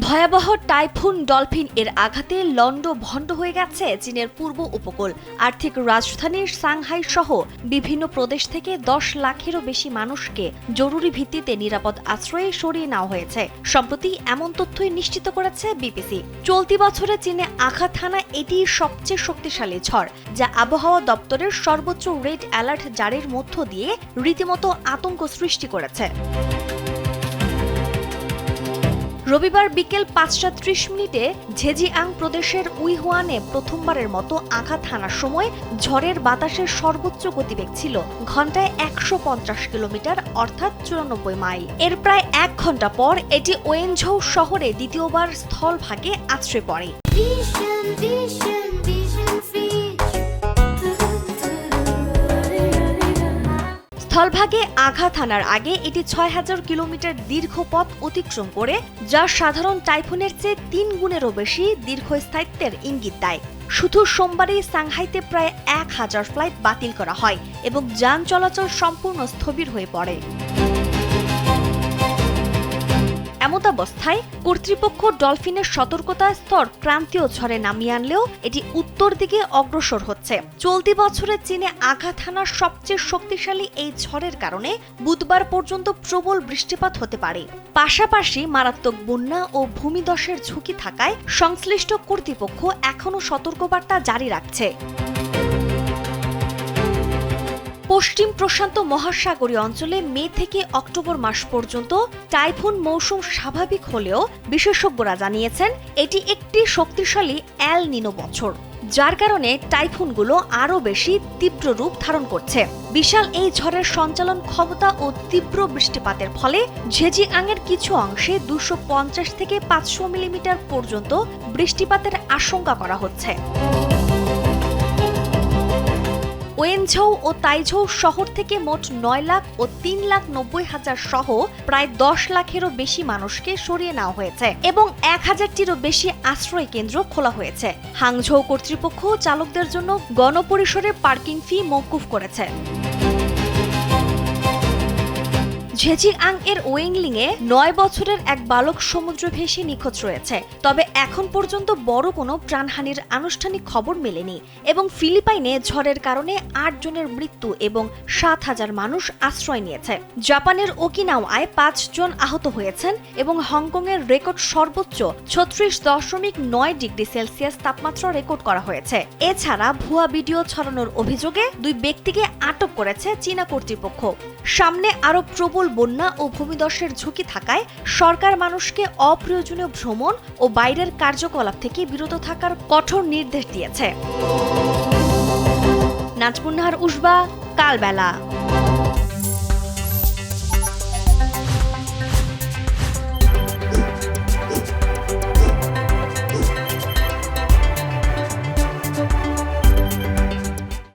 ভয়াবহ typhoon dolphin এর আঘাতে লন্ডভন্ড হয়ে গেছে চীনের পূর্ব উপকূল। আর্থিক রাজধানীর সাংহাই সহ বিভিন্ন প্রদেশ থেকে 10 লাখেরও বেশি মানুষকে জরুরি ভিত্তিতে নিরাপদ আশ্রয়ে সরিয়ে নেওয়া হয়েছে। সম্প্রতি এমন তথ্যই নিশ্চিত করেছে বিবিসি। চলতি বছরে চীনে আঘাত হানা এটি সবচেয়ে শক্তিশালী ঝড়, যা আবহাওয়া দপ্তরের সর্বোচ্চ রেড অ্যালার্ট জারির মধ্য দিয়ে রীতিমতো আতঙ্ক সৃষ্টি করেছে। রবিবার বিকেল ৫:৩০ ঝেজিয়াং প্রদেশের উইহুয়ানে প্রথমবারের মতো আঘাত হানার সময় ঝড়ের বাতাসের সর্বোচ্চ গতিবেগ ছিল ঘন্টায় ১৫০ কিলোমিটার, অর্থাৎ ৯৪ মাইল। এর প্রায় ১ ঘন্টা পর এটি ওয়েনঝৌ শহরে দ্বিতীয়বার স্থলভাগে আছড়ে পড়ে। স্থলভাগে আঘাত হানার আগে এটি ৬,০০০ কিলোমিটার দীর্ঘ পথ অতিক্রম করে, যা সাধারণ টাইফুনের চেয়ে ৩ গুণেরও বেশি দীর্ঘস্থায়িত্বের ইঙ্গিত দেয়। শুধু সোমবারই সাংহাইতে প্রায় ১,০০০ ফ্লাইট বাতিল করা হয় এবং যান চলাচল সম্পূর্ণ স্থবির হয়ে পড়ে। এমতাবস্থায় কর্তৃপক্ষ ডলফিনের সতর্কতা স্তর ক্রান্তীয় ঝড়ে নামিয়ে আনলেও এটি উত্তর দিকে অগ্রসর হচ্ছে। চলতি বছরে চীনে আঘাত হানার সবচেয়ে শক্তিশালী এই ঝড়ের কারণে বুধবার পর্যন্ত প্রবল বৃষ্টিপাত হতে পারে। পাশাপাশি মারাত্মক বন্যা ও ভূমিধসের ঝুঁকি থাকায় সংশ্লিষ্ট কর্তৃপক্ষ এখনও সতর্কবার্তা জারি রাখছে। পশ্চিম প্রশান্ত মহাসাগরীয় অঞ্চলে মে থেকে অক্টোবর মাস পর্যন্ত টাইফুন মৌসুম স্বাভাবিক হলেও বিশেষজ্ঞরা জানিয়েছেন এটি একটি শক্তিশালী এল নিনো বছর, যার কারণে টাইফুনগুলো আরও বেশি তীব্র রূপ ধারণ করছে। বিশাল এই ঝড়ের সঞ্চালন ক্ষমতা ও তীব্র বৃষ্টিপাতের ফলে ঝেজিয়াংয়ের কিছু অংশে ২৫০ থেকে ৫০০ মিলিমিটার পর্যন্ত বৃষ্টিপাতের আশঙ্কা করা হচ্ছে। ওয়েনঝৌ ও তাইঝৌ শহর থেকে মোট ৯ লাখ ও ৩,৯০,০০০ সহ প্রায় ১০ লাখেরও বেশি মানুষকে সরিয়ে নেওয়া হয়েছে এবং ১,০০০টিরও বেশি আশ্রয় কেন্দ্র খোলা হয়েছে। হাংঝৌ কর্তৃপক্ষ চালকদের জন্য গণপরিসরে পার্কিং ফি মওকুফ করেছে। ঝেজিয়াং এর ওয়েংলিংয়ে ৯ বছরের এক বালক সমুদ্র ভেসে নিখোঁজ রয়েছে, তবে এখন পর্যন্ত বড় কোনো প্রাণহানির আনুষ্ঠানিক খবর মেলেনি এবং ফিলিপাইনে ঝড়ের কারণে ৮ জনের মৃত্যু এবং ৭,০০০ মানুষ আশ্রয় নিয়েছে। জাপানের ওকিনাওয়ায় ৫ জন আহত হয়েছেন এবং হংকংয়ের রেকর্ড সর্বোচ্চ ৩৬.৯ ডিগ্রি সেলসিয়াস তাপমাত্রা রেকর্ড করা হয়েছে। এছাড়া ভুয়া ভিডিও ছড়ানোর অভিযোগে ২ ব্যক্তিকে আটক করেছে চীনা কর্তৃপক্ষ। সামনে আরও প্রবল বন্যা ও ভূমিধসের ঝুঁকি থাকায় সরকার মানুষকে অপ্রয়োজনীয় ভ্রমণ ও বাইরের কার্যকলাপ থেকে বিরত থাকার কঠোর নির্দেশ দিয়েছে। নাজমুন নাহার, উসবা, কালবেলা।